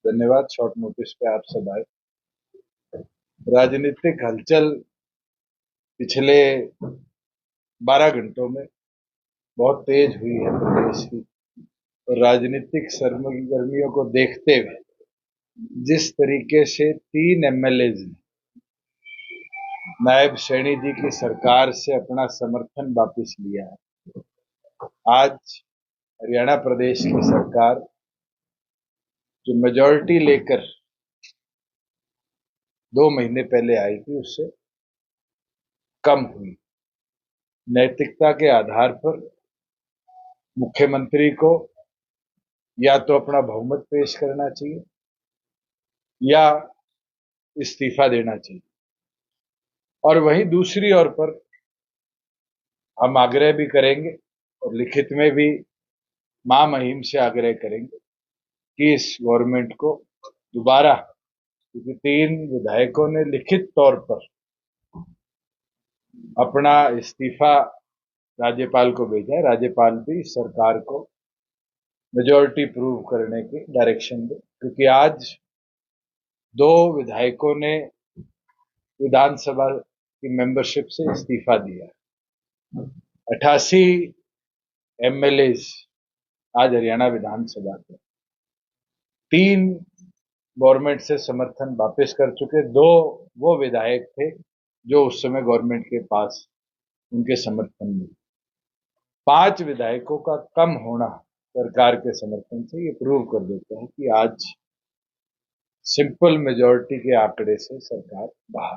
धन्यवाद। Short notice पे आप सब आए। राजनीतिक हलचल पिछले 12 घंटों में बहुत तेज हुई है प्रदेश की। और राजनीतिक सरगर्मियों को देखते हुए जिस तरीके से 3 एमएलए नायब सैनी जी की सरकार से अपना समर्थन वापस लिया है, आज हरियाणा प्रदेश की सरकार जो मेजॉरिटी लेकर 2 महीने पहले आई थी उससे कम हुई। नैतिकता के आधार पर मुख्यमंत्री को या तो अपना बहुमत पेश करना चाहिए या इस्तीफा देना चाहिए। और वहीं दूसरी ओर पर हम आग्रह भी करेंगे और लिखित में भी महामहिम से आग्रह करेंगे कि इस गवर्नमेंट को दोबारा, क्योंकि 3 विधायकों ने लिखित तौर पर अपना इस्तीफा राज्यपाल को भेजा है, राज्यपाल भी सरकार को मेजॉरिटी प्रूव करने की डायरेक्शन दे, क्योंकि आज 2 विधायकों ने विधानसभा की मेंबरशिप से इस्तीफा दिया है। 88 एमएलए आज हरियाणा विधानसभा के 3 गवर्नमेंट से समर्थन वापस कर चुके। 2 वो विधायक थे जो उस समय गवर्नमेंट के पास उनके समर्थन में। 5 विधायकों का कम होना सरकार के समर्थन से ये प्रूव कर देता है कि आज सिंपल मेजॉरिटी के आंकड़े से सरकार बाहर।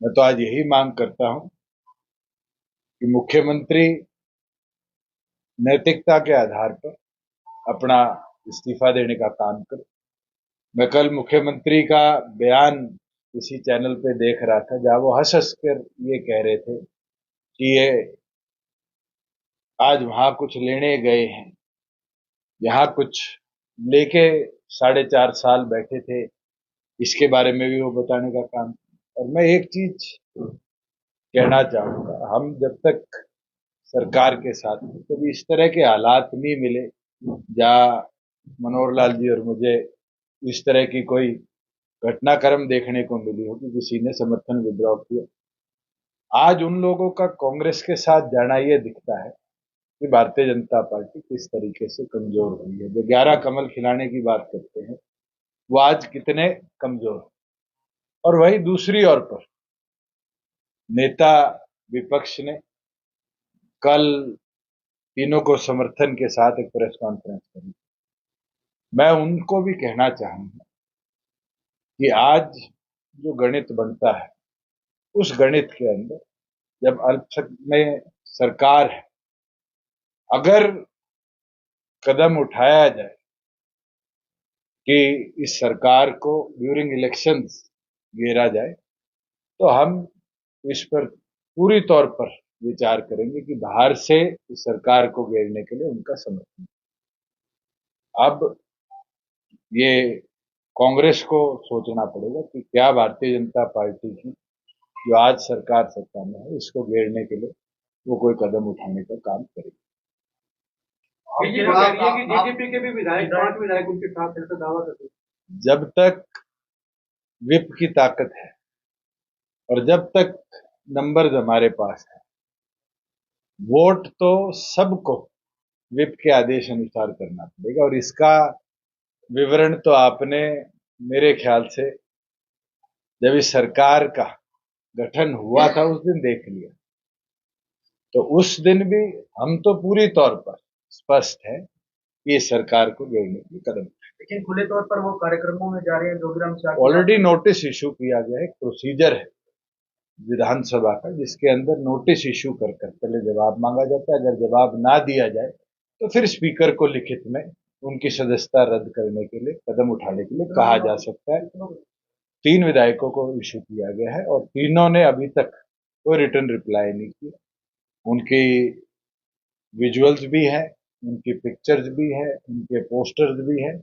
मैं तो आज यही मांग करता हूं कि मुख्यमंत्री नैतिकता के आधार पर अपना इस्तीफा देने का काम करे। मैं कल मुख्यमंत्री का बयान किसी चैनल पे देख रहा था जहां वो हंस हंस कर ये कह रहे थे कि ये आज वहां कुछ लेने गए हैं, यहाँ कुछ लेके 4.5 साल बैठे थे, इसके बारे में भी वो बताने का काम। और मैं एक चीज कहना चाहूंगा, हम जब तक सरकार के साथ कभी इस तरह के हालात नहीं मिले जहां मनोहर लाल जी और मुझे इस तरह की कोई घटनाक्रम देखने को मिली हो कि किसी ने समर्थन विड्रॉ किया। आज उन लोगों का कांग्रेस के साथ जाना ये दिखता है कि भारतीय जनता पार्टी किस तरीके से कमजोर हुई है। जो 11 कमल खिलाने की बात करते हैं वो आज कितने कमजोर। और वही दूसरी ओर पर नेता विपक्ष ने कल तीनों को समर्थन के साथ एक प्रेस कॉन्फ्रेंस करी। मैं उनको भी कहना चाहूंगा कि आज जो गणित बनता है उस गणित के अंदर जब अल्पसंख्यक में सरकार है, अगर कदम उठाया जाए कि इस सरकार को ड्यूरिंग इलेक्शंस घेरा जाए तो हम इस पर पूरी तौर पर विचार करेंगे कि बाहर से इस सरकार को घेरने के लिए उनका समर्थन। अब ये कांग्रेस को सोचना पड़ेगा कि क्या भारतीय जनता पार्टी की जो आज सरकार सत्ता में है इसको घेरने के लिए वो कोई कदम उठाने का काम करेगी। बीजेपी कह रही है कि जेजेपी के भी विधायक 5 विधायक उनके साथ ऐसा दावा करते हैं। जब तक विप की ताकत है और जब तक नंबर्स हमारे पास है, वोट तो सबको विप के आदेश अनुसार करना पड़ेगा। और इसका विवरण तो आपने मेरे ख्याल से जब इस सरकार का गठन हुआ था उस दिन देख लिया। तो उस दिन भी हम तो पूरी तौर पर स्पष्ट है कि इस सरकार को घेरने की कदम। लेकिन खुले तौर पर वो कार्यक्रमों में जा रहे हैं। जोगीराम ऑलरेडी नोटिस इशू किया गया है, एक प्रोसीजर है विधानसभा का जिसके अंदर नोटिस इशू कर पहले जवाब मांगा जाता है। अगर जवाब ना दिया जाए तो फिर स्पीकर को लिखित में उनकी सदस्यता रद्द करने के लिए कदम उठाने के लिए कहा जा सकता है। 3 विधायकों को इशू किया गया है और तीनों ने अभी तक कोई रिटर्न रिप्लाई नहीं किया। उनकी विजुअल्स भी है, उनकी पिक्चर्स भी है, उनके पोस्टर्स भी है।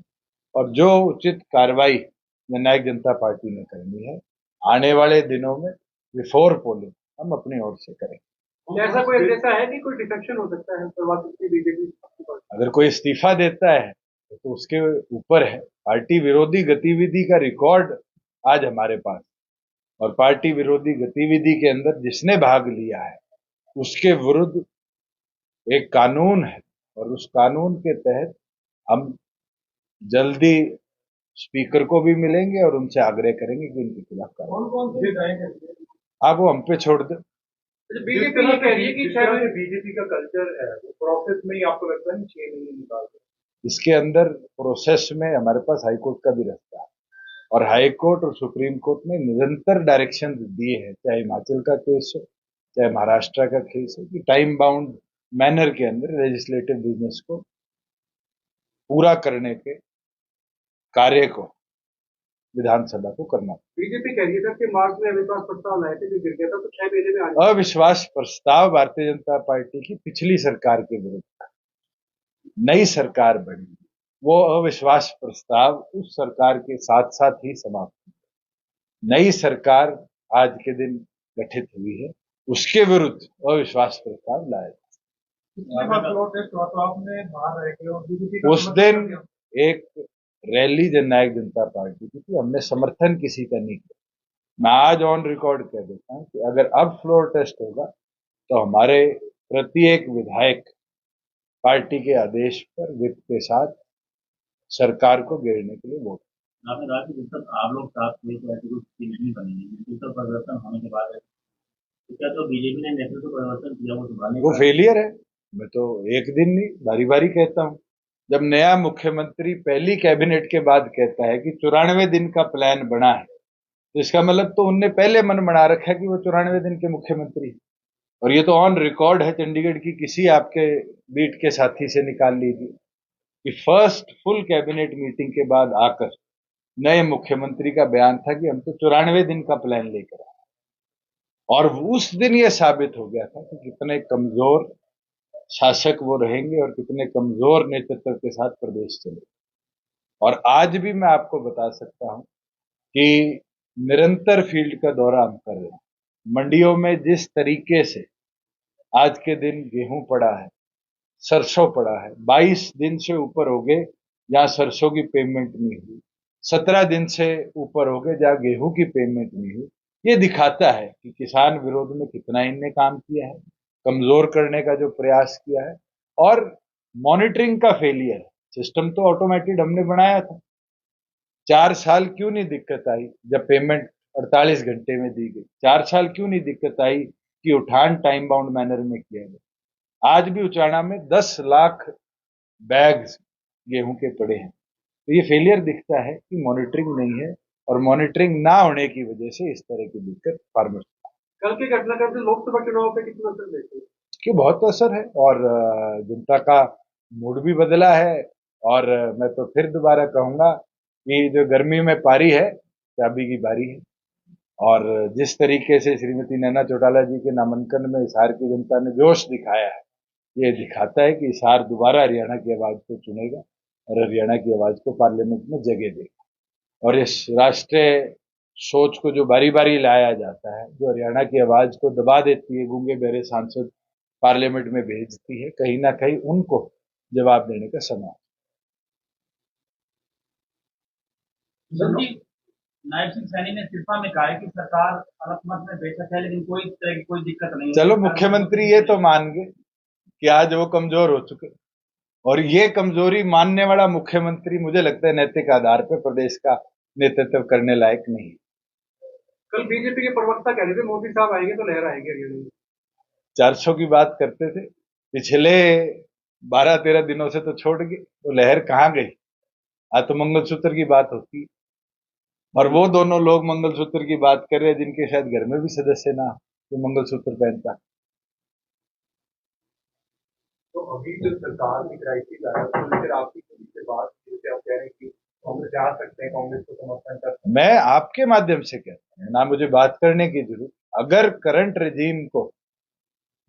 और जो उचित कार्रवाई जननायक जनता पार्टी ने करनी है आने वाले दिनों में बिफोर पोलिंग हम अपनी ओर से करेंगे। ऐसा कोई अंदेशा है कि कोई डिफेक्शन हो सकता है बीजेपी? अगर कोई इस्तीफा देता है तो उसके ऊपर है। पार्टी विरोधी गतिविधि का रिकॉर्ड आज हमारे पास, और पार्टी विरोधी गतिविधि के अंदर जिसने भाग लिया है उसके विरुद्ध एक कानून है, और उस कानून के तहत हम जल्दी स्पीकर को भी मिलेंगे और उनसे आग्रह करेंगे कि इनके खिलाफ कार्रवाई। कौन से आप वो हम पे छोड़ दें। बीजेपी ये कह रही है कि शायद बीजेपी का कल्चर है, प्रोसेस में ही आपको लगता है 6 महीने निकालते हैं। इसके अंदर प्रोसेस में हमारे पास हाईकोर्ट का भी रास्ता है, और हाईकोर्ट और सुप्रीम कोर्ट ने निरंतर डायरेक्शन दिए हैं, चाहे हिमाचल का केस हो चाहे महाराष्ट्र का केस हो, कि टाइम बाउंड मैनर के अंदर लेजिस्लेटिव बिजनेस को पूरा करने के कार्य को विधानसभा को करना। बीजेपी कह रही है सर कि मार्च में अविश्वास प्रस्ताव लाए थे जो गिर गया था, तो 6 महीने में आ अविश्वास प्रस्ताव भारतीय जनता पार्टी की पिछली सरकार के विरुद्ध, नई सरकार बनी, वो अविश्वास प्रस्ताव उस सरकार के साथ साथ ही समाप्त हुआ। नई सरकार आज के दिन गठित हुई है, उसके विरुद्ध अविश्वास प्रस्ताव लाया। उस दिन एक रैली जननायक जनता पार्टी की थी, हमने समर्थन किसी का नहीं किया। मैं आज ऑन रिकॉर्ड कह देता हूं कि अगर अब फ्लोर टेस्ट होगा तो हमारे प्रत्येक विधायक पार्टी के आदेश पर विप के साथ सरकार को घेरने के लिए वोट। आपने कहा कि जब तक आप लोग साथ थे तो ऐसी कोई स्थिति नहीं बनेगी, नेतृत्व परिवर्तन होने के बाद तो क्या तो बीजेपी ने नेतृत्व परिवर्तन किया वो संभालने वो फेलियर है। मैं तो एक दिन नहीं बारी बारी कहता हूं। जब नया मुख्यमंत्री पहली कैबिनेट के बाद कहता है कि 94 दिन का प्लान बना है, तो इसका मतलब तो उनने पहले मन बना रखा है कि वो 94 दिन के मुख्यमंत्री है। और ये तो ऑन रिकॉर्ड है, चंडीगढ़ की किसी आपके बीट के साथी से निकाल लीजिए कि फर्स्ट फुल कैबिनेट मीटिंग के बाद आकर नए मुख्यमंत्री का बयान था कि हम तो 94 दिन का प्लान लेकर आए। और उस दिन यह साबित हो गया था कि कितने कमजोर शासक वो रहेंगे और कितने कमजोर नेतृत्व के साथ प्रदेश चले। और आज भी मैं आपको बता सकता हूं कि निरंतर फील्ड का दौरा हम कर रहे हैं। मंडियों में जिस तरीके से आज के दिन गेहूं पड़ा है, सरसों पड़ा है, 22 दिन से ऊपर हो गए जहां सरसों की पेमेंट नहीं हुई, 17 दिन से ऊपर हो गए जहां गेहूं की पेमेंट नहीं हुई। ये दिखाता है कि किसान विरोध में कितना इनने काम किया है, कमजोर करने का जो प्रयास किया है, और मॉनिटरिंग का फेलियर है। सिस्टम तो ऑटोमेटेड हमने बनाया था। 4 साल क्यों नहीं दिक्कत आई जब पेमेंट 48 घंटे में दी गई? 4 साल क्यों नहीं दिक्कत आई कि उठान टाइम बाउंड मैनर में किया गया? आज भी उचाना में 10 लाख बैग्स गेहूं के पड़े हैं। तो ये फेलियर दिखता है कि मॉनिटरिंग नहीं है, और मॉनिटरिंग ना होने की वजह से इस तरह की दिक्कत फार्मर्स। कल के घटनाक्रम से लोकसभा चुनाव पे कितना असर देखते हैं? कि बहुत असर है, और जनता का मूड भी बदला है। और मैं तो फिर दोबारा कहूंगा कि जो गर्मी में पारी है, चाबी की बारी है। और जिस तरीके से श्रीमती नैना चौटाला जी के नामांकन में हिसार की जनता ने जोश दिखाया है, ये दिखाता है कि हिसार दोबारा हरियाणा की आवाज को चुनेगा और हरियाणा की आवाज को पार्लियामेंट में जगह देगा। और इस राष्ट्रीय सोच को जो बारी बारी लाया जाता है, जो हरियाणा की आवाज को दबा देती है, गूंगे बहरे सांसद पार्लियामेंट में भेजती है, कहीं ना कहीं उनको जवाब देने का समय। नायब सिंह सैनी ने सिरसा में कहा है कि सरकार अलग में बेशक है लेकिन कोई तरह की कोई दिक्कत नहीं। चलो, मुख्यमंत्री ये तो मान गए कि आज वो कमजोर हो चुके, और ये कमजोरी मानने वाला मुख्यमंत्री मुझे लगता है नैतिक आधार पर प्रदेश का नेतृत्व करने लायक नहीं। कल बीजेपी के प्रवक्ता कह रहे थे मोदी साहब आएंगे तो लहर आएगी हरियाणा में। 400 की बात करते थे, पिछले 12-13 दिनों से तो छोड़ गए, तो लहर कहां गई? आज तो मंगलसूत्र की बात होती, और वो दोनों लोग मंगलसूत्र की बात कर रहे हैं जिनके शायद घर में भी सदस्य ना तो मंगलसूत्र पहनता। तो अभी जो सरकार की क्राइसिस आया तो लेकर आपकी से बात, जैसे आप कह रहे हैं कि कांग्रेस जा सकते हैं, कांग्रेस को समर्थन कर सकते हैं। मैं आपके माध्यम से कहता हूं, ना मुझे बात करने की जरूरत। अगर करंट रेजीम को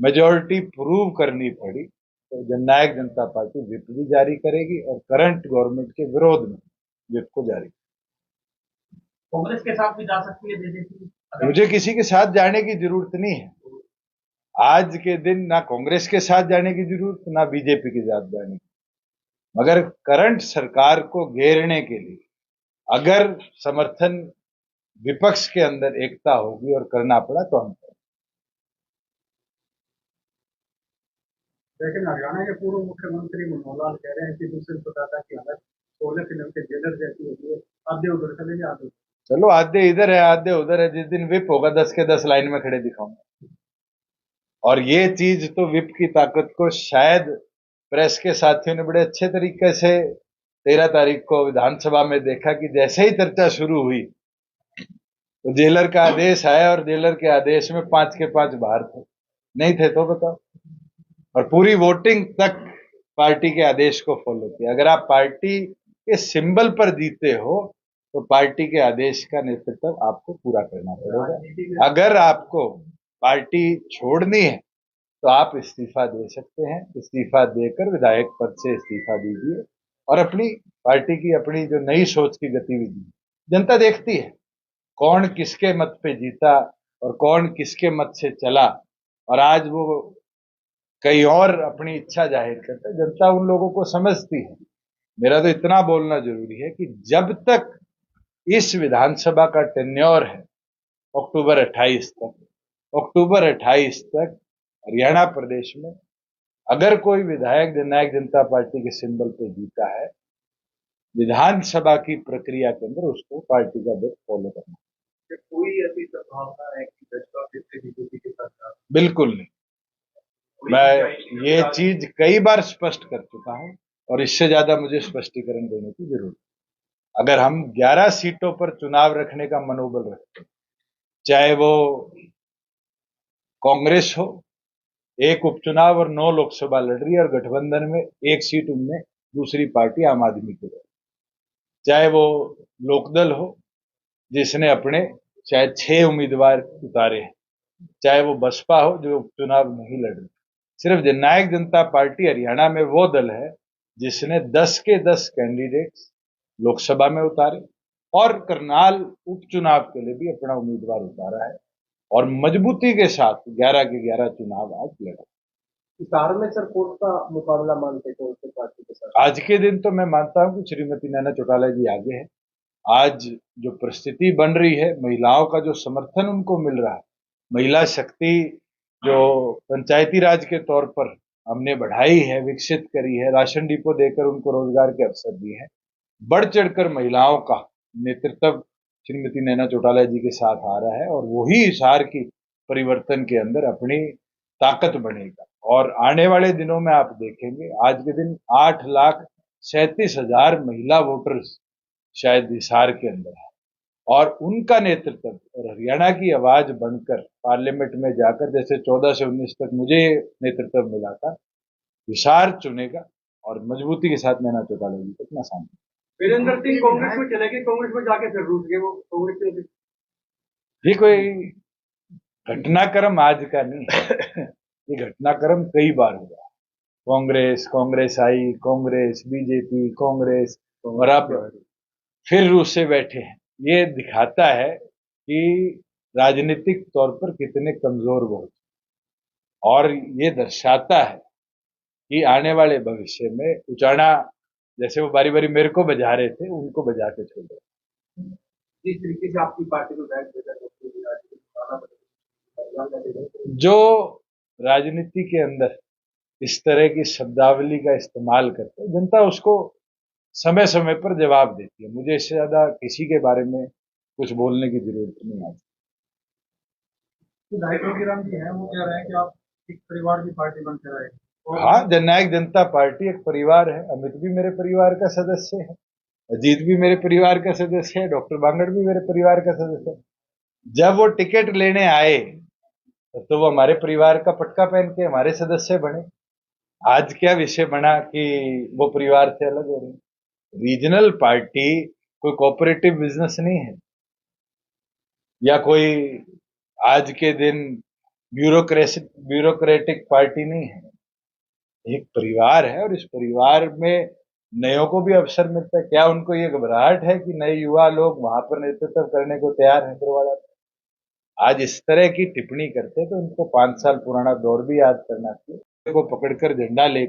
मेजोरिटी प्रूव करनी पड़ी तो जननायक जनता पार्टी विप भी जारी करेगी और करंट गवर्नमेंट के विरोध में विप को जारी। कांग्रेस के साथ भी जा सकती है बीजेपी? मुझे किसी के साथ जाने की जरूरत नहीं है। आज के दिन ना कांग्रेस के साथ जाने की जरूरत, ना बीजेपी के साथ जाने की। मगर करंट सरकार को घेरने के लिए अगर समर्थन विपक्ष के अंदर एकता होगी और करना पड़ा तो हम करें। लेकिन हरियाणा के पूर्व मुख्यमंत्री मनोहर लाल कह रहे हैं कि दूसरे मतदाता की हालत 16 फिल्म के जेलर जैसी होती है। आधे उधर चले गए, आधे चलो, आधे इधर है आधे उधर है। जिस दिन विप होगा 10 के 10 लाइन में खड़े दिखाऊंगा। और ये चीज तो विप की ताकत को शायद प्रेस के साथियों ने बड़े अच्छे तरीके से 13 तारीख को विधानसभा में देखा कि जैसे ही चर्चा शुरू हुई तो जेलर का आदेश आया और जेलर के आदेश में 5 के 5 बाहर थे। नहीं थे तो बताओ। और पूरी वोटिंग तक पार्टी के आदेश को फॉलो किया। अगर आप पार्टी के सिंबल पर जीते हो तो पार्टी के आदेश का नेतृत्व आपको पूरा करना पड़ेगा। अगर आपको पार्टी छोड़नी है तो आप इस्तीफा दे सकते हैं। इस्तीफा देकर विधायक पद से इस्तीफा दीजिए और अपनी पार्टी की अपनी जो नई सोच की गतिविधि जनता देखती है, कौन किसके मत पे जीता और कौन किसके मत से चला और आज वो कहीं और अपनी इच्छा जाहिर करता है। जनता उन लोगों को समझती है। मेरा तो इतना बोलना जरूरी है कि जब तक इस विधानसभा का टेन्योर है अक्टूबर 28 तक हरियाणा प्रदेश में अगर कोई विधायक जननायक जनता पार्टी के सिंबल पे जीता है, विधानसभा की प्रक्रिया के अंदर उसको पार्टी का बेट फॉलो करना। कोई ऐसी संभावना है कि भाजपा फिर से बीजेपी के साथ? बिल्कुल नहीं। मैं ये चीज कई बार स्पष्ट कर चुका हूं और इससे ज्यादा मुझे स्पष्टीकरण देने की जरूरत है। अगर हम 11 सीटों पर चुनाव रखने का मनोबल रखते हैं, चाहे वो कांग्रेस हो, एक उपचुनाव और 9 लोकसभा लड़ रही है और गठबंधन में एक सीट उनमें दूसरी पार्टी आम आदमी की है, चाहे वो लोकदल हो जिसने अपने शायद 6 उम्मीदवार उतारे हैं, चाहे वो बसपा हो जो उपचुनाव नहीं लड़ रही। सिर्फ जननायक जनता पार्टी हरियाणा में वो दल है जिसने 10 के 10 कैंडिडेट्स लोकसभा में उतारे और करनाल उपचुनाव के लिए भी अपना उम्मीदवार उतारा है और मजबूती के साथ 11 के 11 चुनाव आज लड़ा। हिसार में सर कौन सा मुकाबला मानते कौन से पार्टी के साथ? आज के दिन तो मैं मानता हूं कि श्रीमती नैना चौटाला जी आगे है। आज जो परिस्थिति बन रही है, महिलाओं का जो समर्थन उनको मिल रहा है, महिला शक्ति जो पंचायती राज के तौर पर हमने बढ़ाई है, विकसित करी है, राशन डिपो देकर उनको रोजगार के अवसर दिए हैं, बढ़ चढ़कर महिलाओं का नेतृत्व श्रीमती नैना चौटाला जी के साथ आ रहा है और वही हिसार की परिवर्तन के अंदर अपनी ताकत बनेगा। और आने वाले दिनों में आप देखेंगे, आज के दिन 8,37,000 महिला वोटर्स शायद हिसार के अंदर है और उनका नेतृत्व और हरियाणा की आवाज बनकर पार्लियामेंट में जाकर, जैसे 14 से 19 तक मुझे नेतृत्व मिला था, हिसार चुनेगा और मजबूती के साथ नैना चौटाला जी को अपना सामने। वीरेंद्र सिंह कांग्रेस में चले गए, कांग्रेस में जाके फिर रूठ गए वो कांग्रेस में। ये कोई घटनाक्रम आज का नहीं है, ये घटनाक्रम कई बार हुआ। कांग्रेस आई, कांग्रेस, बीजेपी, कांग्रेस और अब फिर रूस से बैठे हैं। ये दिखाता है कि राजनीतिक तौर पर कितने कमजोर वो और ये दर्शाता है कि आने वाले भविष्य में उचाना जैसे वो बारी बारी मेरे को बजा रहे थे, उनको बजा के छोड़ दो। जिस तरीके से आपकी पार्टी को जो राजनीति के अंदर इस तरह की शब्दावली का इस्तेमाल करते हैं, जनता उसको समय समय पर जवाब देती है। मुझे इससे ज्यादा किसी के बारे में कुछ बोलने की जरूरत नहीं आती। विधायक योगीराम जी हैं, वो कह रहे हैं कि आप एक परिवार की पार्टी बनकर आए। हाँ, जननायक जनता पार्टी एक परिवार है। अमित भी मेरे परिवार का सदस्य है, अजीत भी मेरे परिवार का सदस्य है, डॉक्टर बांगड़ भी मेरे परिवार का सदस्य है। जब वो टिकट लेने आए तो वो हमारे परिवार का पटका पहन के हमारे सदस्य बने। आज क्या विषय बना कि वो परिवार से अलग हो रहे। रीजनल पार्टी कोई कोऑपरेटिव बिजनेस नहीं है या कोई आज के दिन ब्यूरोक्रेटिक पार्टी नहीं है। एक परिवार है और इस परिवार में नयों को भी अवसर मिलता है। क्या उनको ये घबराहट है कि नए युवा लोग वहां पर नेतृत्व करने को तैयार हैं? करवा आज इस तरह की टिप्पणी करते तो उनको 5 साल पुराना दौर भी याद करना चाहिए। को पकड़कर झंडा ले